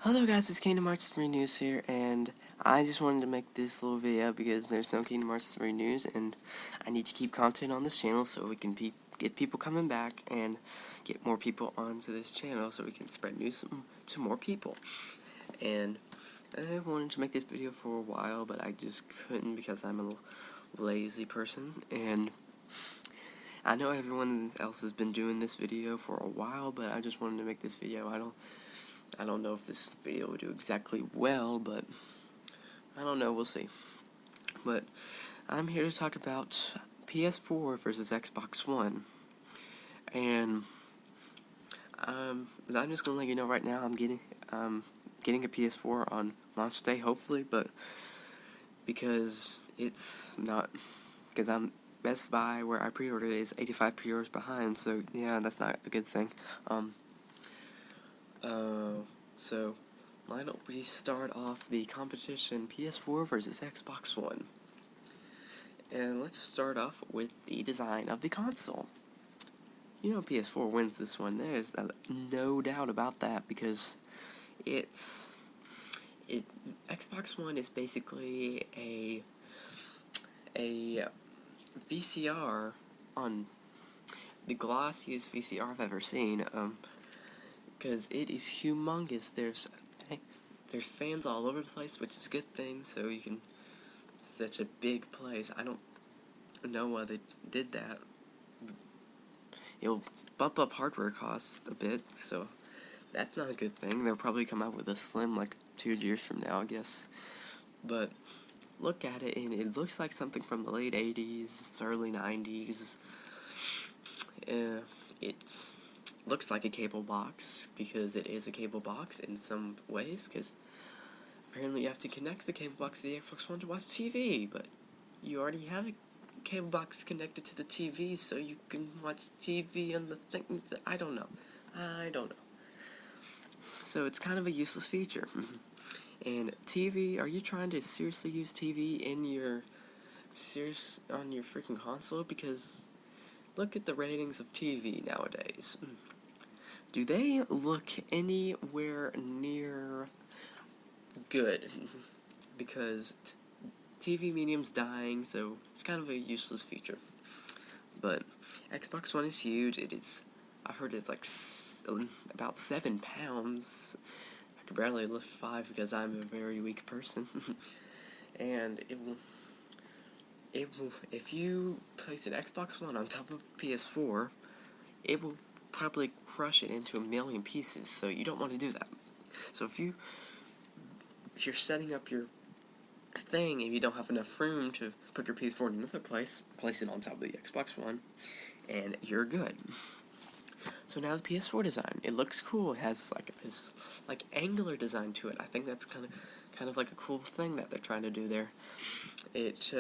Hello guys, it's Kingdom Hearts 3 News here, and I just wanted to make this little video because there's no Kingdom Hearts 3 News, and I need to keep content on this channel so we can get people coming back and get more people onto this channel so we can spread news to more people. And I wanted to make this video for a while, but I just couldn't because I'm a lazy person, and I know everyone else has been doing this video for a while, but I just wanted to make this video. I don't know if this video will do exactly well, but I don't know, we'll see. But I'm here to talk about PS4 versus Xbox One. And I'm just gonna let you know right now I'm getting a PS4 on launch day, hopefully, but because I'm Best Buy where I pre-ordered is 85 pre-orders behind, so yeah, that's not a good thing. So why don't we start off the competition PS4 versus Xbox One? And let's start off with the design of the console. You know PS4 wins this one. There's no doubt about that because Xbox One is basically a VCR on the glossiest VCR I've ever seen. Because it is humongous. There's fans all over the place, which is a good thing. So you can such a big place. I don't know why they did that. It'll bump up hardware costs a bit, so that's not a good thing. They'll probably come out with a Slim like 2 years from now, I guess. But look at it, and it looks like something from the late 80s, early 90s. It looks like a cable box, because it is a cable box in some ways, because apparently you have to connect the cable box to the Xbox One to watch TV, but you already have a cable box connected to the TV, so you can watch TV on the thing. I don't know. So it's kind of a useless feature. And TV, are you trying to seriously use TV on your freaking console? Because look at the ratings of TV nowadays. Do they look anywhere near good? Because TV medium's dying, so it's kind of a useless feature. But Xbox One is huge. I heard it's like about 7 pounds. I could barely lift 5 because I'm a very weak person. And if you place an Xbox One on top of PS4, it will probably crush it into a million pieces. So you don't want to do that. So if you're setting up your thing and you don't have enough room to put your PS4 in another place it on top of the Xbox One, and you're good. So now the PS4 design, it looks cool. It has like this angular design to it. I think that's kind of like a cool thing that they're trying to do there. It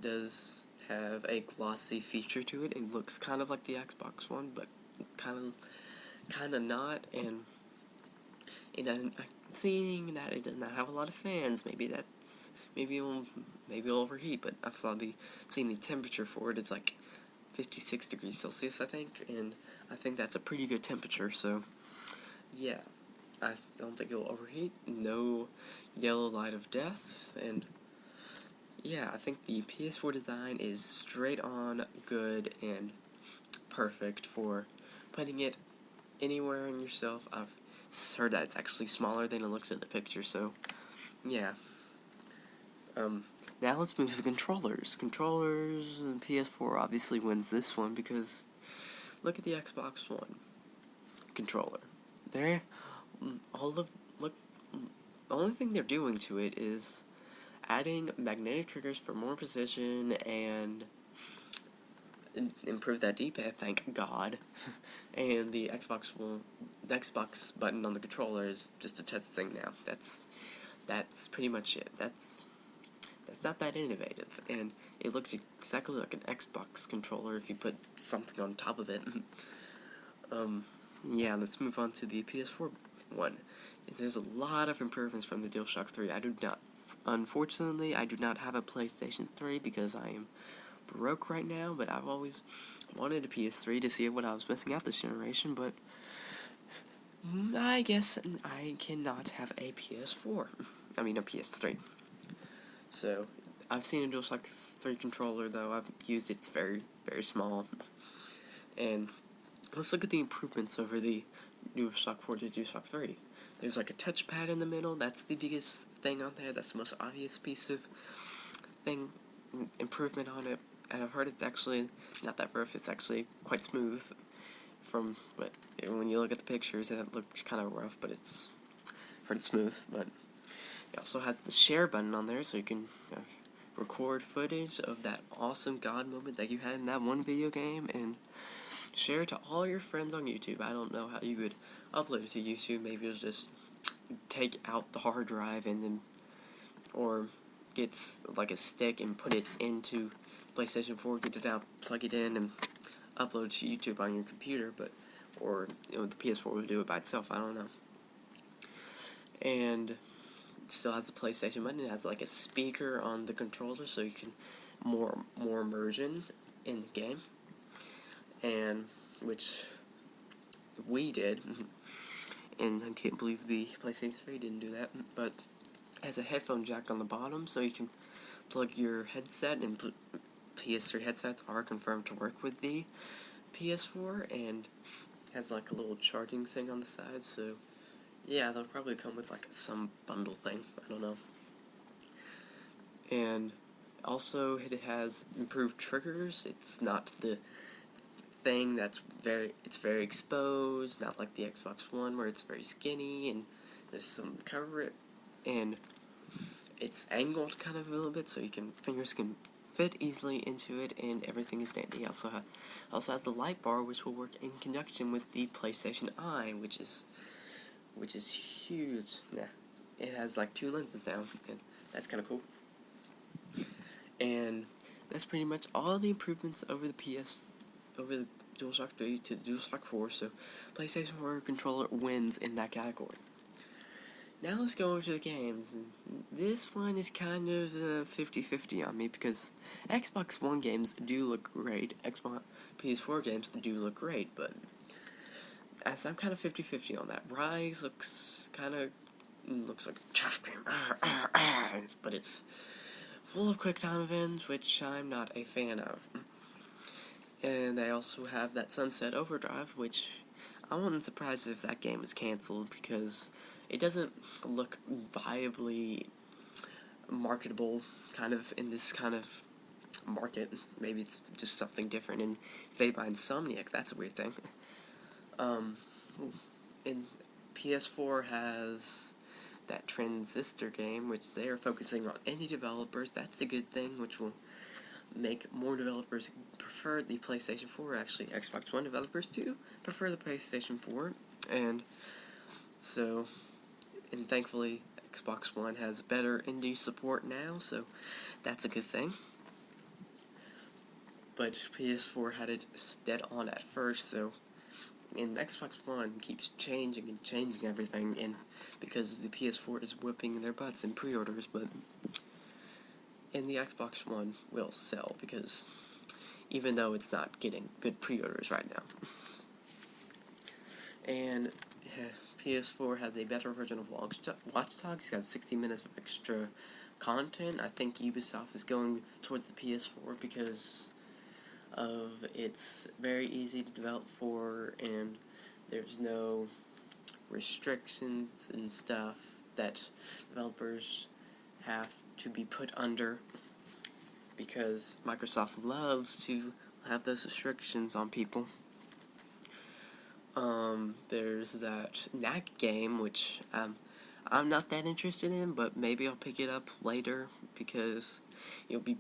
does have a glossy feature to it. It looks kind of like the Xbox One, but kind of not. And I'm seeing that it does not have a lot of fans. Maybe it'll overheat. But I've seen the temperature for it. It's like 56 degrees Celsius, I think, and I think that's a pretty good temperature, so yeah, I don't think it'll overheat, no yellow light of death, and yeah, I think the PS4 design is straight on good and perfect for putting it anywhere on yourself. I've heard that it's actually smaller than it looks in the picture, so yeah. Now let's move to the controllers. Controllers, PS4 obviously wins this one because look at the Xbox One controller. The only thing they're doing to it is adding magnetic triggers for more precision and improve that D-pad, thank God. And the Xbox button on the controller is just a test thing now. That's pretty much it. That's not that innovative, and it looks exactly like an Xbox controller if you put something on top of it. Yeah, let's move on to the PS4 one. There's a lot of improvements from the DualShock 3. Unfortunately, I do not have a PlayStation 3 because I am broke right now, but I've always wanted a PS3 to see what I was missing out this generation, but I guess I cannot have a PS4. I mean, a PS3. So, I've seen a DualShock 3 controller, though. I've used it. It's very, very small. And let's look at the improvements over the DualShock 4 to DualShock 3. There's like a touchpad in the middle. That's the biggest thing on there. That's the most obvious piece of improvement on it. And I've heard it's actually not that rough. It's actually quite smooth. But when you look at the pictures, it looks kind of rough, but it's pretty smooth. But you also have the share button on there, so you can record footage of that awesome God moment that you had in that one video game and share it to all your friends on YouTube. I don't know how you would upload it to YouTube. Maybe you'll just take out the hard drive and then, or get like a stick and put it into PlayStation 4, get it out, plug it in, and upload to YouTube on your computer. Or the PS4 would do it by itself. I don't know. And it still has a PlayStation button. It has like a speaker on the controller, so you can more immersion in the game. And which we did, and I can't believe the PlayStation 3 didn't do that. But it has a headphone jack on the bottom, so you can plug your headset, and PS3 headsets are confirmed to work with the PS4, and has like a little charging thing on the side, so yeah, they'll probably come with like some bundle thing, I don't know. And also it has improved triggers. It's not the thing that's very exposed, not like the Xbox One where it's very skinny and there's some cover, and it's angled kind of a little bit, so fingers can fit easily into it, and everything is dandy. It also has the light bar, which will work in conjunction with the PlayStation Eye, which is huge. Yeah, it has like 2 lenses now, and that's kind of cool. And that's pretty much all the improvements over the DualShock 3 to the DualShock 4. So PlayStation 4 controller wins in that category. Now let's go over to the games. This one is kind of 50-50 on me, because Xbox One games do look great, Xbox PS4 games do look great, but as I'm kind of 50-50 on that. Rise looks like a tough game, but it's full of quick time events, which I'm not a fan of. And they also have that Sunset Overdrive, which I wasn't surprised if that game was canceled, because it doesn't look viably marketable kind of in this kind of market. Maybe it's just something different, and it's made by Insomniac. That's a weird thing. And PS4 has that Transistor game, which they are focusing on indie developers. That's a good thing, which will make more developers prefer the PlayStation 4. Actually, Xbox One developers do prefer the PlayStation 4. And thankfully, Xbox One has better indie support now, so that's a good thing. But PS4 had it dead on at first, and Xbox One keeps changing and changing everything, and because the PS4 is whipping their butts in pre-orders, and the Xbox One will sell, because even though it's not getting good pre-orders right now. And PS4 has a better version of Watch Dogs. It's got 60 minutes of extra content. I think Ubisoft is going towards the PS4 because of it's very easy to develop for, and there's no restrictions and stuff that developers have to be put under, because Microsoft loves to have those restrictions on people. There's that Knack game, which I'm not that interested in, but maybe I'll pick it up later, because it'll be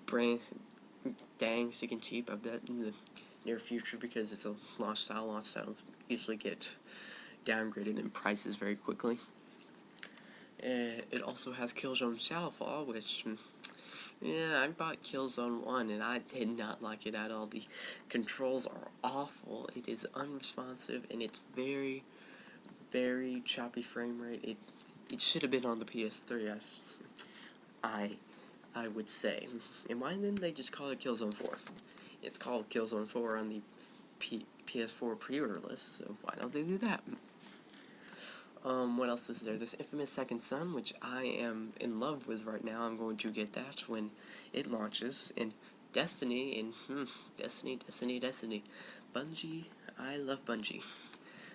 dang sick and cheap, I bet, in the near future, because it's a launch title. Launch titles usually get downgraded in prices very quickly. It also has Killzone Shadowfall, which, yeah, I bought Killzone 1, and I did not like it at all. The controls are awful. It is unresponsive, and it's very, very choppy frame rate. It should have been on the PS3, I would say. And why didn't they just call it Killzone 4? It's called Killzone 4 on the PS4 pre-order list, so why don't they do that? What else is there? There's Infamous Second Son, which I am in love with right now. I'm going to get that when it launches. And Destiny, Destiny. Bungie, I love Bungie.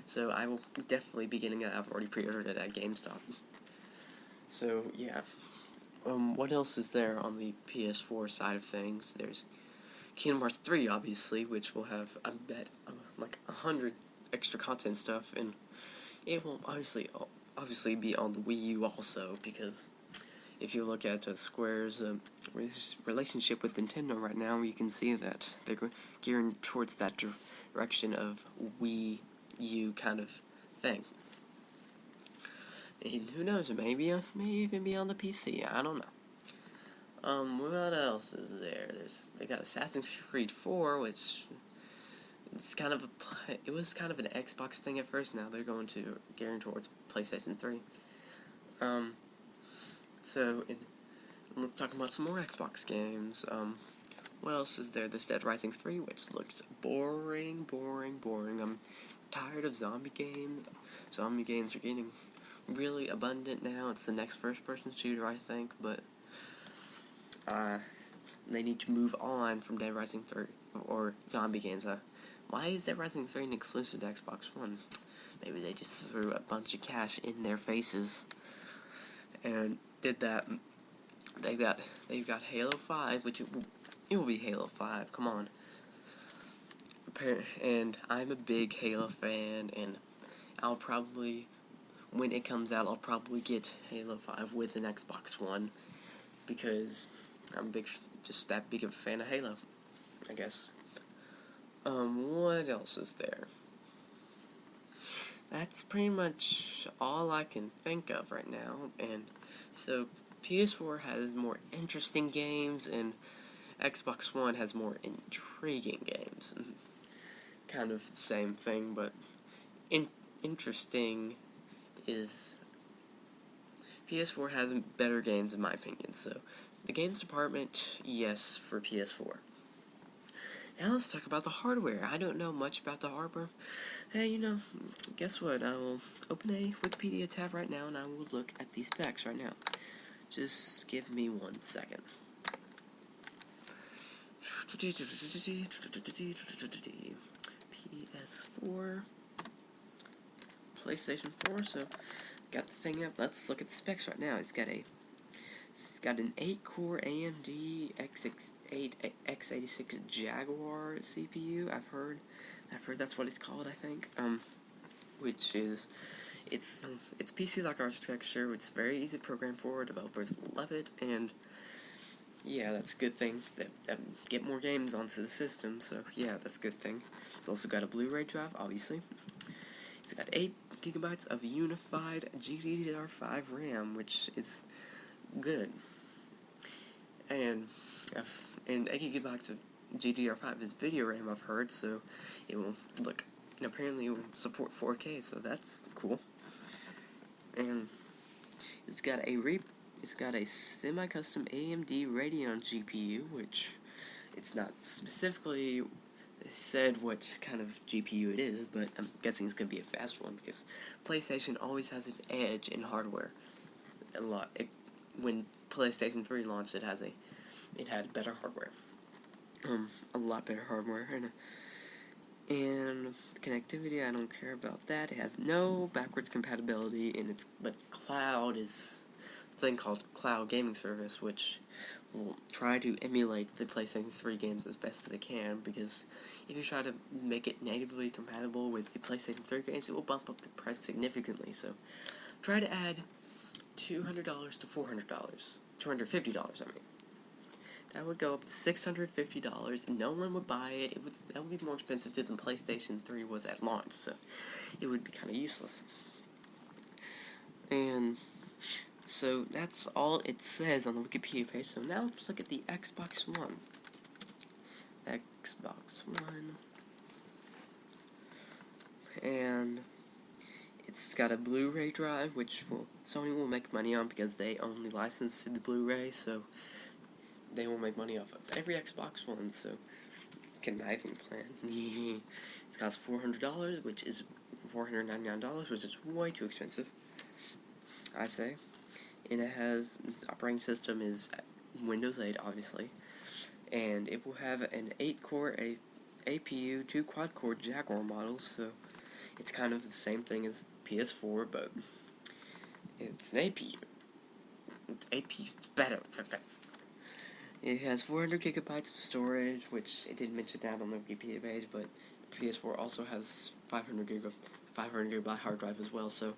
So I will definitely be getting it. I've already pre-ordered it at GameStop. So, yeah. What else is there on the PS4 side of things? There's Kingdom Hearts 3, obviously, which will have, I bet, like 100 extra content stuff, and it will obviously be on the Wii U also, because if you look at Square's relationship with Nintendo right now, you can see that they're gearing towards that direction of Wii U kind of thing. And who knows, maybe it may even be on the PC, I don't know. What else is there? They got Assassin's Creed 4, which it's it was kind of an Xbox thing at first. Now they're going to gearing towards PlayStation 3. Let's talk about some more Xbox games. What else is there? There's Dead Rising 3, which looks boring. I'm tired of zombie games. Zombie games are getting really abundant now. It's the next first-person shooter, I think, but they need to move on from Dead Rising 3 or zombie games. Why is Dead Rising 3 an exclusive to Xbox One? Maybe they just threw a bunch of cash in their faces and did that. They've got Halo 5, which it will be Halo 5. Come on. And I'm a big Halo fan, and I'll probably, when it comes out, I'll probably get Halo 5 with an Xbox One, because I'm just that big of a fan of Halo, I guess. What else is there? That's pretty much all I can think of right now, and so PS4 has more interesting games, and Xbox One has more intriguing games. Kind of the same thing, but interesting is PS4 has better games in my opinion. So the games department, yes, for PS4. Now let's talk about the hardware. I don't know much about the hardware. Hey, guess what? I will open a Wikipedia tab right now, and I will look at these specs right now. Just give me 1 second. PS4, PlayStation 4. So got the thing up. Let's look at the specs right now. It's got an 8-core AMD x86 Jaguar CPU. I've heard that's what it's called, I think. Which is, it's PC-like architecture. It's very easy to program for. Developers love it, and yeah, that's a good thing. That get more games onto the system. So yeah, that's a good thing. It's also got a Blu-ray drive, obviously. It's got 8 gigabytes of unified GDDR5 RAM, which is good. And 8 gigabytes of GDDR5 is video RAM, I've heard, so it will and apparently it will support 4K, so that's cool. And it's got a semi-custom AMD Radeon GPU, which it's not specifically said what kind of GPU it is, but I'm guessing it's going to be a fast one, because PlayStation always has an edge in hardware. When PlayStation 3 launched, it had better hardware. A lot better hardware, and connectivity, I don't care about that. It has no backwards compatibility, but cloud is a thing called Cloud Gaming Service, which will try to emulate the PlayStation 3 games as best as they can, because if you try to make it natively compatible with the PlayStation 3 games, it will bump up the price significantly. So try to add $200 to $400, $250, I mean. That would go up to $650, and no one would buy it. That would be more expensive than PlayStation 3 was at launch, so it would be kind of useless. And so that's all it says on the Wikipedia page. So now let's look at the Xbox One. Xbox One. And it's got a Blu-ray drive, which Sony will make money on, because they only license to the Blu-ray, so they will make money off of every Xbox One, so conniving plan. It costs $400, which is $499, which is way too expensive, I'd say. And it has, operating system is Windows 8, obviously, and it will have an 8-core APU, 2 quad-core Jaguar models, so it's kind of the same thing as PS4, but it's an APU. It's APU better. It has 400 gigabytes of storage, which it didn't mention that on the Wikipedia page, but PS4 also has 500 gigabyte hard drive as well, so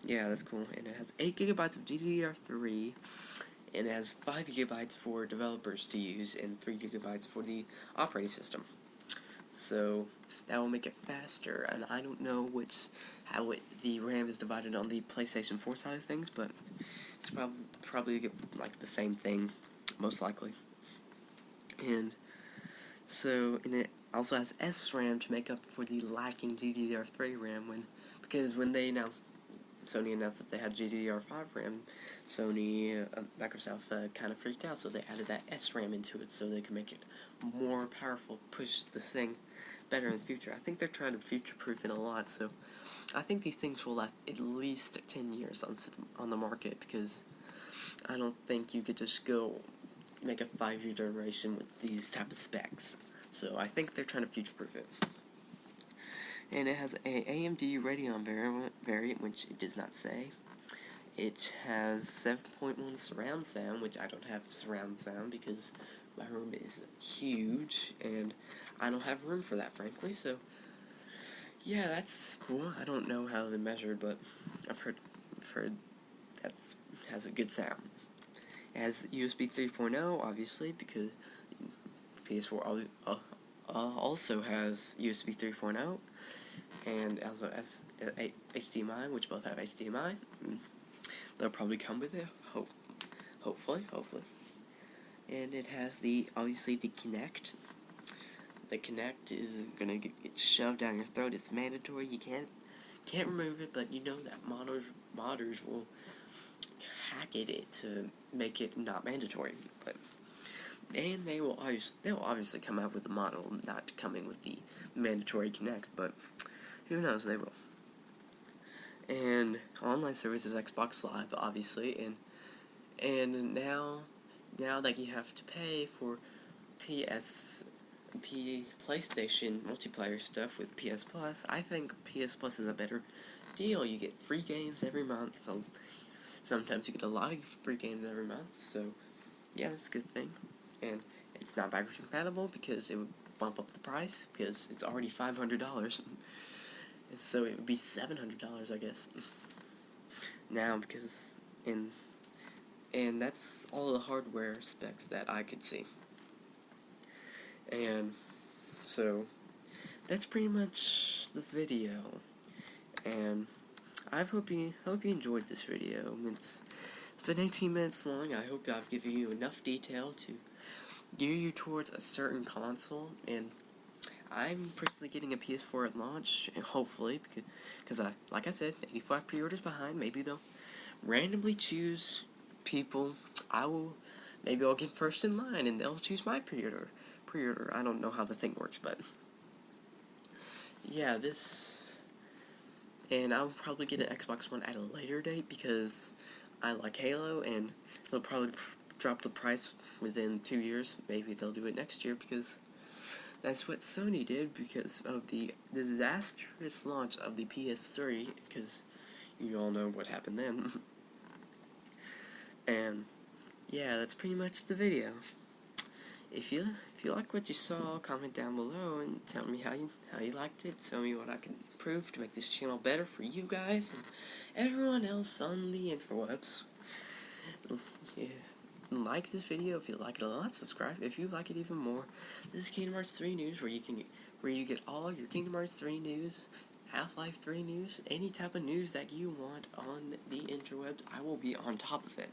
yeah, that's cool. And it has 8 gigabytes of GDDR3, and it has 5 gigabytes for developers to use, and 3 gigabytes for the operating system. So that will make it faster, and I don't know how the RAM is divided on the PlayStation 4 side of things, but it's probably like the same thing, most likely. And it also has SRAM to make up for the lacking GDDR3 RAM because when Sony announced that they had GDDR5 RAM, Microsoft kind of freaked out, so they added that SRAM into it so they can make it more powerful, push the thing better in the future. I think they're trying to future-proof it a lot, so I think these things will last at least 10 years on the market, because I don't think you could just go make a 5-year generation with these type of specs. So I think they're trying to future-proof it. And it has a AMD Radeon variant, which it does not say. It has 7.1 surround sound, which I don't have surround sound because my room is huge, and I don't have room for that, frankly, so yeah, that's cool. I don't know how they measured, but I've heard that has a good sound. It has USB 3.0, obviously, because PS4 also has USB 3.0, and also has HDMI, which both have HDMI. They'll probably come with it, hopefully. And it has obviously the Kinect. The Kinect is gonna get shoved down your throat. It's mandatory. You can't remove it, but you know that modders will hack it to make it not mandatory. And they will obviously come out with the model not coming with the mandatory Kinect, but who knows, they will. And online service is Xbox Live, obviously, and now that you have to pay for PlayStation multiplayer stuff with PS Plus, I think PS Plus is a better deal. You get free games every month, so sometimes you get a lot of free games every month, so yeah, that's a good thing. And it's not backwards compatible because it would bump up the price, because it's already $500, so it would be $700, I guess, now, because, and that's all the hardware specs that I could see. And so that's pretty much the video, and I hope you enjoyed this video. It's been 18 minutes long. I hope I've given you enough detail to gear you towards a certain console, and I'm personally getting a PS4 at launch, and hopefully, because like I said, 85 pre-orders behind. Maybe they'll randomly choose people. Maybe I'll get first in line, and they'll choose my pre-order. I don't know how the thing works, but yeah, and I'll probably get an Xbox One at a later date because I like Halo, and they'll probably drop the price within 2 years. Maybe they'll do it next year, because that's what Sony did because of the disastrous launch of the PS3, because you all know what happened then. And yeah, that's pretty much the video. If you like what you saw, comment down below and tell me how you liked it. Tell me what I can improve to make this channel better for you guys and everyone else on the interwebs. Yeah. Like this video if you like it a lot. Subscribe if you like it even more. This is Kingdom Hearts 3 news, where you get all your Kingdom Hearts 3 news, Half-Life 3 news, any type of news that you want on the interwebs. I will be on top of it.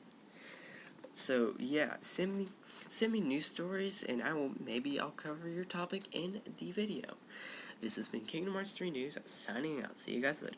So yeah, send me news stories, and maybe I'll cover your topic in the video. This has been Kingdom Hearts 3 News, signing out. See you guys later.